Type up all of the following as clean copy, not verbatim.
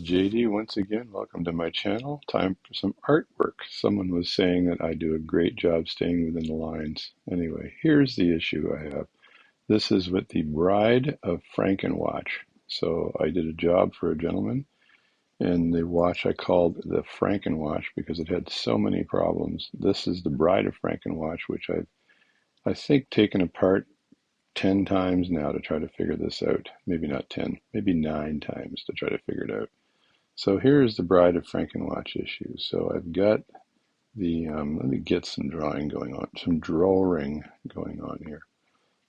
JD once again. Welcome to my channel. Time for some artwork. Someone was saying that I do a great job staying within the lines. Anyway, here's the issue I have. This is with the Bride of Frankenwatch. So I did a job for a gentleman, and the watch I called the Frankenwatch because it had so many problems. This is the Bride of Frankenwatch, which I think taken apart 10 times now to try to figure this out. Maybe not 10, maybe 9 times to try to figure it out. So here's the Bride of Frankenwatch issue. So I've got the, let me get some drawing going on, some drawing going on here.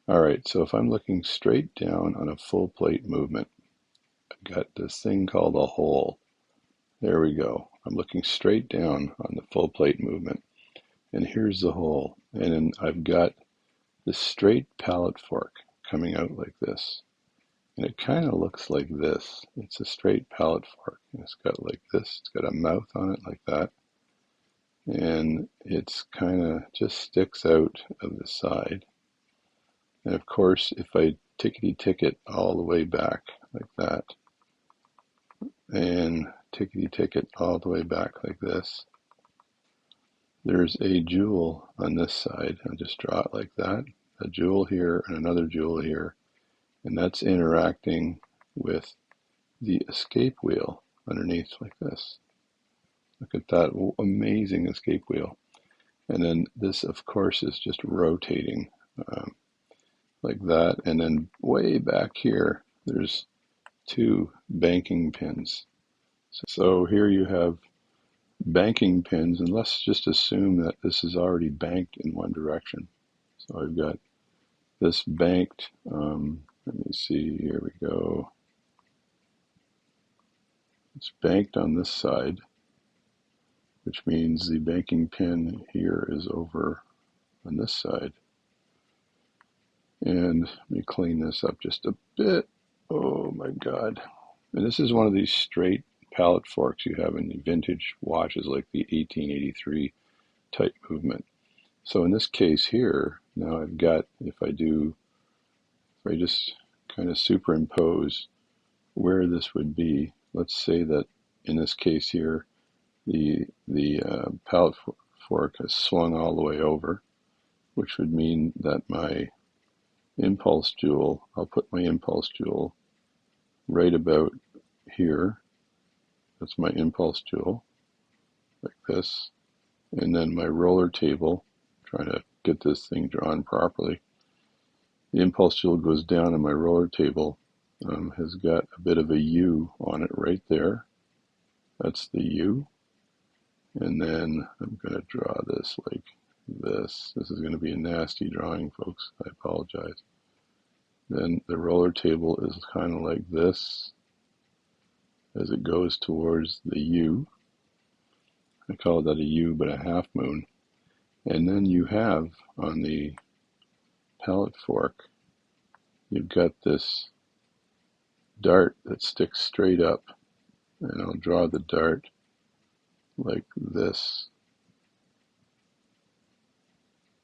All right, so if I'm looking straight down on a full plate movement, I've got this thing called a hole. There we go. I'm looking straight down on the full plate movement. And here's the hole. And then I've got this straight palette fork coming out like this. And it kind of looks like this. It's a straight palette fork. And it's got like this. It's got a mouth on it like that. And it's kind of just sticks out of the side. And of course, if I tickety-tick it all the way back like that, and tickety-tick it all the way back like this, there's a jewel on this side. I'll just draw it like that. A jewel here and another jewel here. And that's interacting with the escape wheel underneath like this. Look at that amazing escape wheel. And then this, of course, is just rotating like that. And then way back here, there's 2 banking pins. So here you have banking pins, and let's just assume that this is already banked in one direction. So I've got this banked, let me see, here we go. It's banked on this side, which means the banking pin here is over on this side. And let me clean this up just a bit. Oh my God. And this is one of these straight palette forks you have in the vintage watches like the 1883 type movement. So in this case here, now I've got, if I just kind of superimpose where this would be, let's say that in this case here, the palette fork has swung all the way over, which would mean that my impulse jewel, I'll put my impulse jewel right about here. That's my impulse jewel, like this. And then my roller table, trying to get this thing drawn properly. The impulse jewel goes down and my roller table has got a bit of a U on it right there. That's the U. And then I'm going to draw this like this. This is going to be a nasty drawing, folks. I apologize. Then the roller table is kind of like this as it goes towards the U. I call that a U, but a half moon. And then you have on the palette fork, you've got this dart that sticks straight up. And I'll draw the dart like this,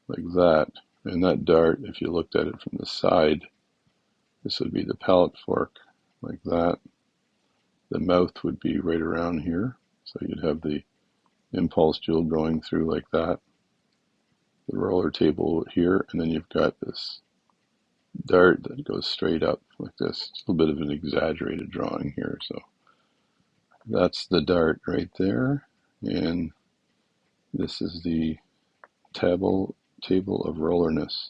like that. And that dart, if you looked at it from the side, this would be the palette fork, like that. The mouth would be right around here. So you'd have the impulse jewel going through like that. The roller table here, and then you've got this dart that goes straight up like this. It's a little bit of an exaggerated drawing here. So that's the dart right there. And this is the table of rollerness,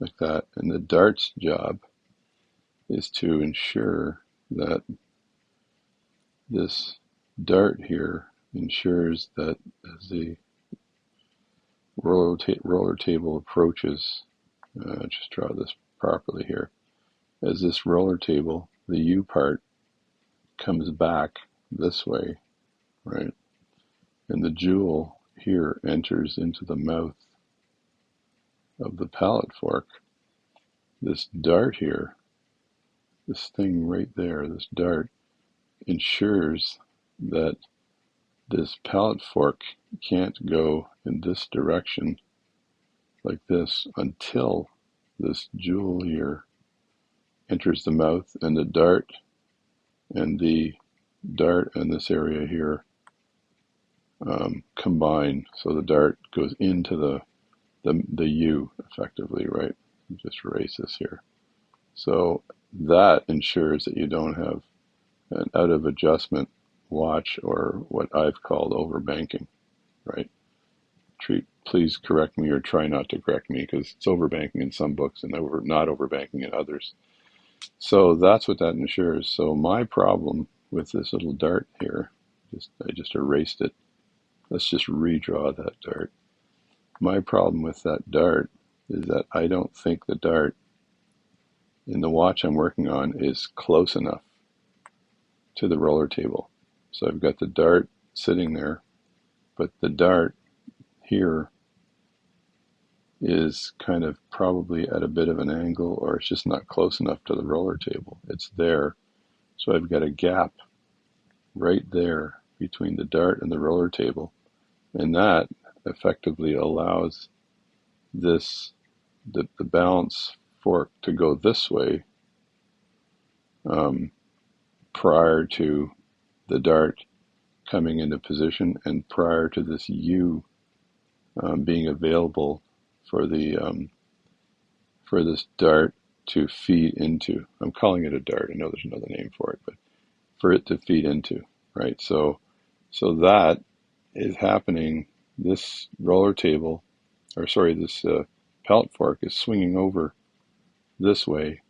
like that. And the dart's job is to ensure that this dart here ensures that as the roller table approaches, just draw this properly here, as this roller table, the U part comes back this way, right? And the jewel here enters into the mouth of the palette fork. This dart here, this thing right there, this dart, ensures that this palette fork can't go in this direction like this until this jewel here enters the mouth, and the dart and the dart and this area here combine. So the dart goes into the U effectively, right? Just erase this here. So that ensures that you don't have an out of adjustment watch or what I've called overbanking, right? Please correct me or try not to correct me because it's overbanking in some books and not overbanking in others. So that's what that ensures. So my problem with this little dart here, I just erased it. Let's just redraw that dart. My problem with that dart is that I don't think the dart in the watch I'm working on is close enough to the roller table. So I've got the dart sitting there, but the dart here is kind of probably at a bit of an angle, or it's just not close enough to the roller table. It's there. So I've got a gap right there between the dart and the roller table. And that effectively allows the balance fork to go this way prior to the dart coming into position and prior to this U being available for this dart to feed into. I'm calling it a dart. I know there's another name for it, but for it to feed into, right? So that is happening. This roller table, or sorry, this pallet fork is swinging over this way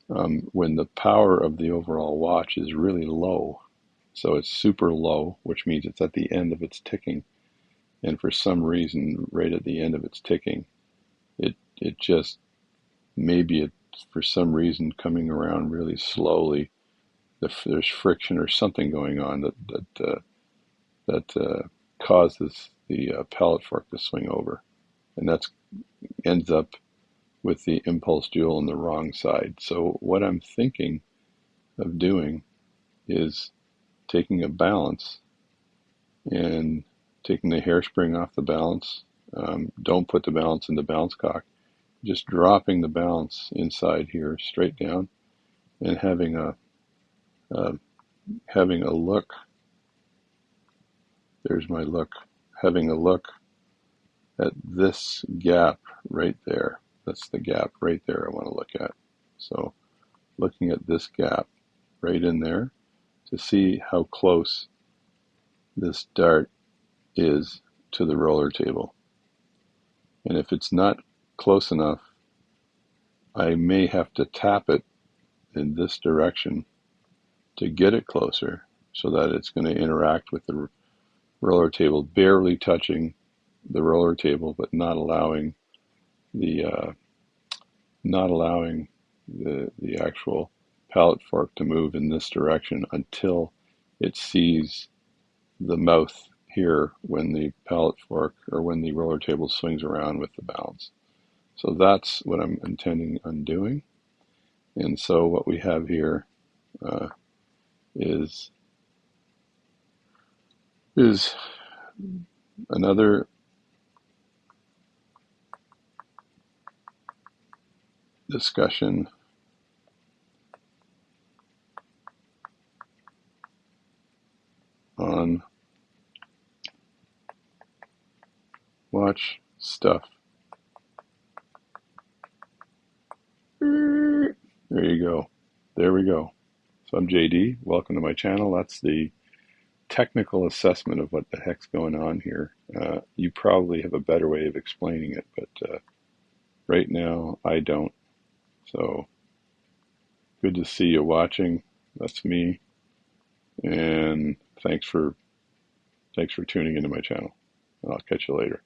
when the power of the overall watch is really low. So it's super low, which means it's at the end of its ticking. And for some reason, right at the end of its ticking, it just, maybe it's for some reason coming around really slowly. There's friction or something going on that causes the pallet fork to swing over. And that ends up with the impulse jewel on the wrong side. So what I'm thinking of doing is taking a balance and taking the hairspring off the balance. Don't put the balance in the balance cock. Just dropping the balance inside here straight down and having a look. There's my look. Having a look at this gap right there. That's the gap right there I want to look at. So looking at this gap right in there to see how close this dart is to the roller table. And if it's not close enough, I may have to tap it in this direction to get it closer so that it's going to interact with the roller table, barely touching the roller table, but not allowing the actual pallet fork to move in this direction until it sees the mouth here when the pallet fork or when the roller table swings around with the balance. So that's what I'm intending on doing. And so what we have here is another discussion on watch stuff. There you go. There we go. So I'm JD. Welcome to my channel. That's the technical assessment of what the heck's going on here. You probably have a better way of explaining it, but right now I don't. So good to see you watching. That's me. And thanks for tuning into my channel. I'll catch you later.